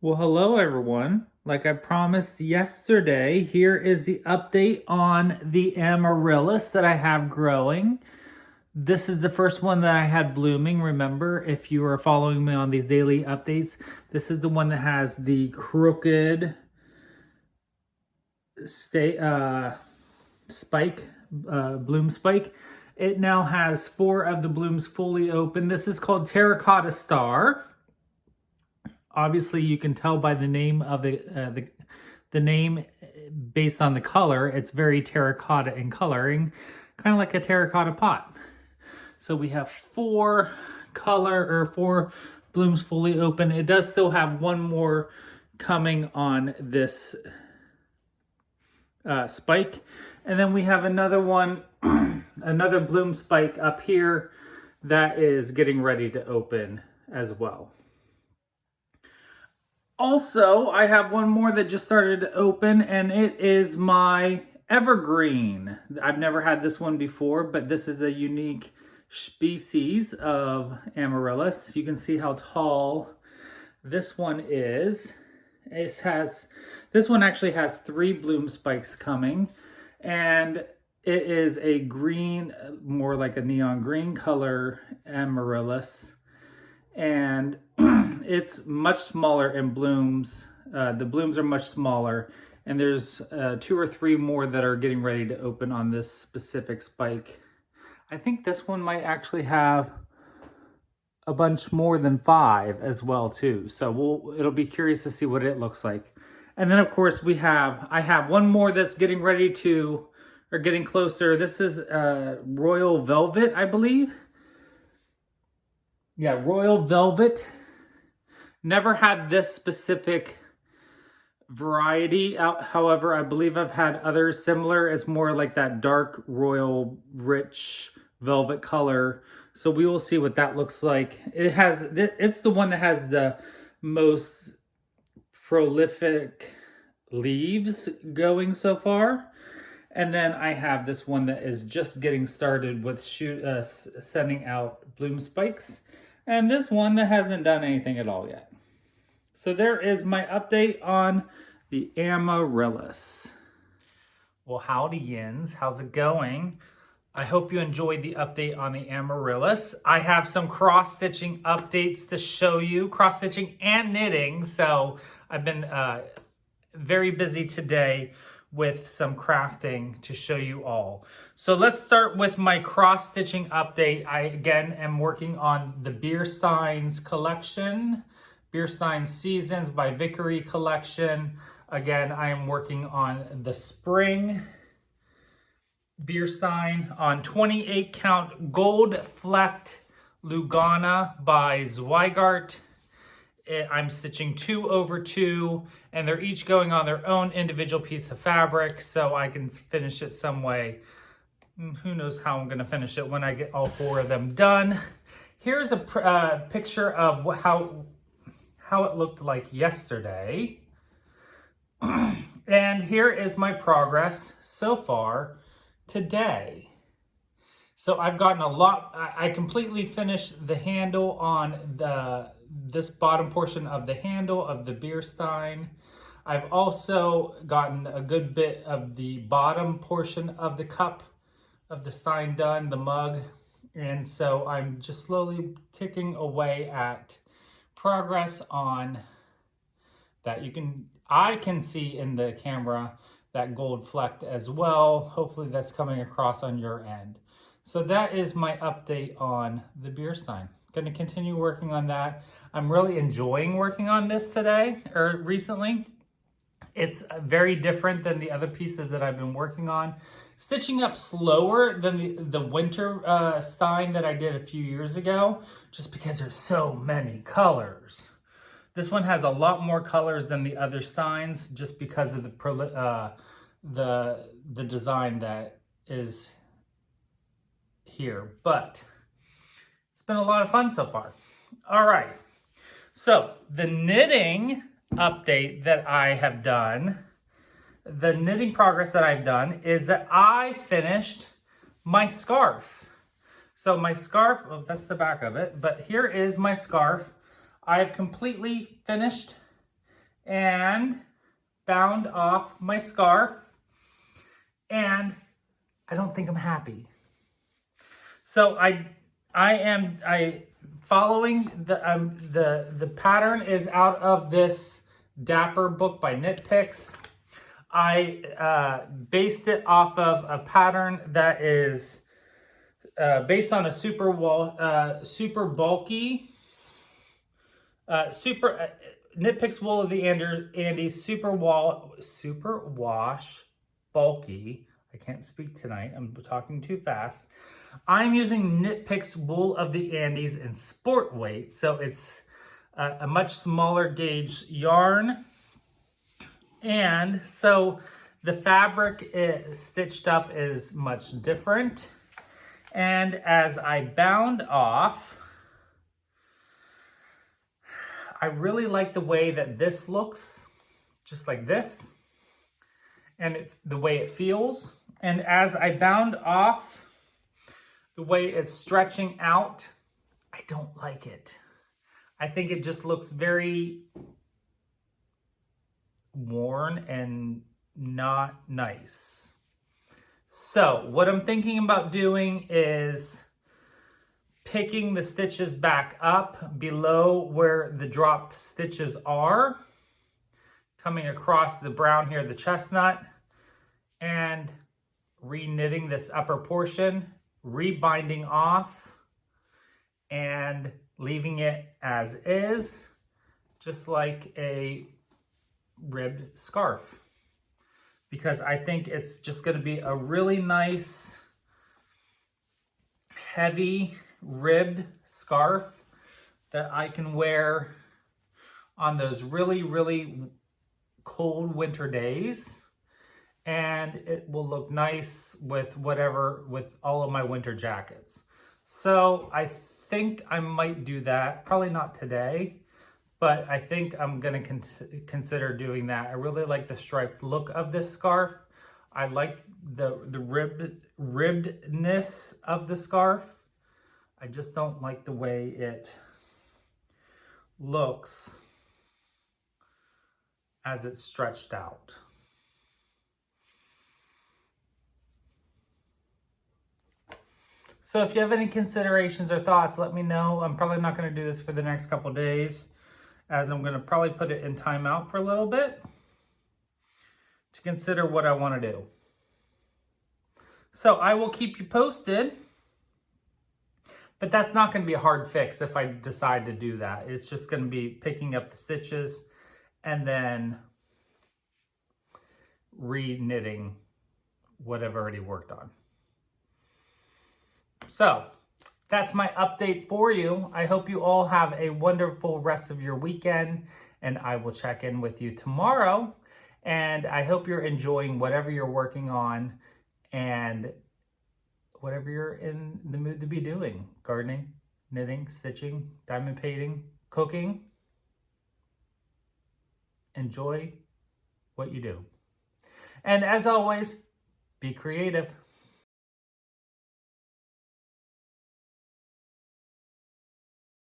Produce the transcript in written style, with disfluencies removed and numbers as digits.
Well, hello everyone. Like I promised yesterday, here is the update on the Amaryllis that I have growing. This is the first one that I had blooming. Remember, if you are following me on these daily updates, this is the one that has the crooked spike, bloom spike. It now has 4 of the blooms fully open. This is called Terracotta Star. Obviously, you can tell by the name of the name based on the color. It's very terracotta in coloring, kind of like a terracotta pot. So we have 4 blooms fully open. It does still have one more coming on this spike, and then we have another one, another bloom spike up here that is getting ready to open as well. Also, I have one more that just started to open, and it is my evergreen. I've never had this one before, but this is a unique species of Amaryllis. You can see how tall this one is. This one actually has 3 bloom spikes coming, and it is a green, more like a neon green color Amaryllis. And it's much smaller in blooms. The blooms are much smaller, and there's 2 or 3 more that are getting ready to open on this specific spike. I think this one might actually have a bunch more than 5 as well too. So it'll be curious to see what it looks like. And then of course I have one more that's getting ready to, or getting closer. This is Royal Velvet, I believe. Yeah, Royal Velvet. Never had this specific variety. However, I believe I've had others similar. It's more like that dark royal rich velvet color. So we will see what that looks like. It's the one that has the most prolific leaves going so far. And then I have this one that is just getting started with sending out bloom spikes. And this one that hasn't done anything at all yet. So there is my update on the Amaryllis. Well, howdy yins, how's it going? I hope you enjoyed the update on the Amaryllis. I have some cross-stitching updates to show you, cross-stitching and knitting. So I've been very busy today with some crafting to show you all. So let's start with my cross-stitching update. I, again, am working on the Bierstein's collection, Bierstein Seasons by Vickery collection. Again, I am working on the spring Bierstein on 28 count gold flecked Lugana by Zweigart. I'm stitching 2 over 2, and they're each going on their own individual piece of fabric, so I can finish it some way. Who knows how I'm going to finish it when I get all 4 of them done. Here's a picture of how it looked like yesterday. And here is my progress so far today. So I've gotten a lot. I completely finished the handle on this bottom portion of the handle of the Bierstein. I've also gotten a good bit of the bottom portion of the cup of the Stein done, the mug. And so I'm just slowly ticking away at progress on that. I can see in the camera that gold flecked as well. Hopefully that's coming across on your end. So that is my update on the Bierstein. Going to continue working on that. I'm really enjoying working on this today, or recently. It's very different than the other pieces that I've been working on. Stitching up slower than the winter Stein that I did a few years ago, just because there's so many colors. This one has a lot more colors than the other Steins, just because of the design that is here. But it's been a lot of fun so far. All right. So the knitting update that I have done, the knitting progress that I've done is that I finished my scarf. So my scarf, oh, that's the back of it, but here is my scarf. I have completely finished and bound off my scarf, and I don't think I'm happy. So I following the pattern is out of this Dapper book by Knit Picks. I based it off of a pattern that is based on a super bulky Knit Picks Wool of the Andes super wash bulky. I can't speak tonight. I'm talking too fast. I'm using Knit Picks Wool of the Andes in sport weight, so it's a much smaller gauge yarn. And so the fabric stitched up is much different. And as I bound off, I really like the way that this looks, just like this, and the way it feels. And as I bound off, the way it's stretching out, I don't like it. I think it just looks very worn and not nice. So what I'm thinking about doing is picking the stitches back up below where the dropped stitches are, coming across the brown here, the chestnut, and re-knitting this upper portion, rebinding off, and leaving it as is, just like a ribbed scarf. Because I think it's just going to be a really nice, heavy, ribbed scarf that I can wear on those really, really cold winter days. And it will look nice with all of my winter jackets. So I think I might do that. Probably not today, but I think I'm gonna consider doing that. I really like the striped look of this scarf. I like the ribbedness of the scarf. I just don't like the way it looks as it's stretched out. So if you have any considerations or thoughts, let me know. I'm probably not going to do this for the next couple days, as I'm going to probably put it in timeout for a little bit to consider what I want to do. So I will keep you posted, but that's not going to be a hard fix if I decide to do that. It's just going to be picking up the stitches and then re-knitting what I've already worked on. So that's my update for you. I hope you all have a wonderful rest of your weekend, and I will check in with you tomorrow. And I hope you're enjoying whatever you're working on and whatever you're in the mood to be doing. Gardening, knitting, stitching, diamond painting, cooking. Enjoy what you do. And as always, be creative.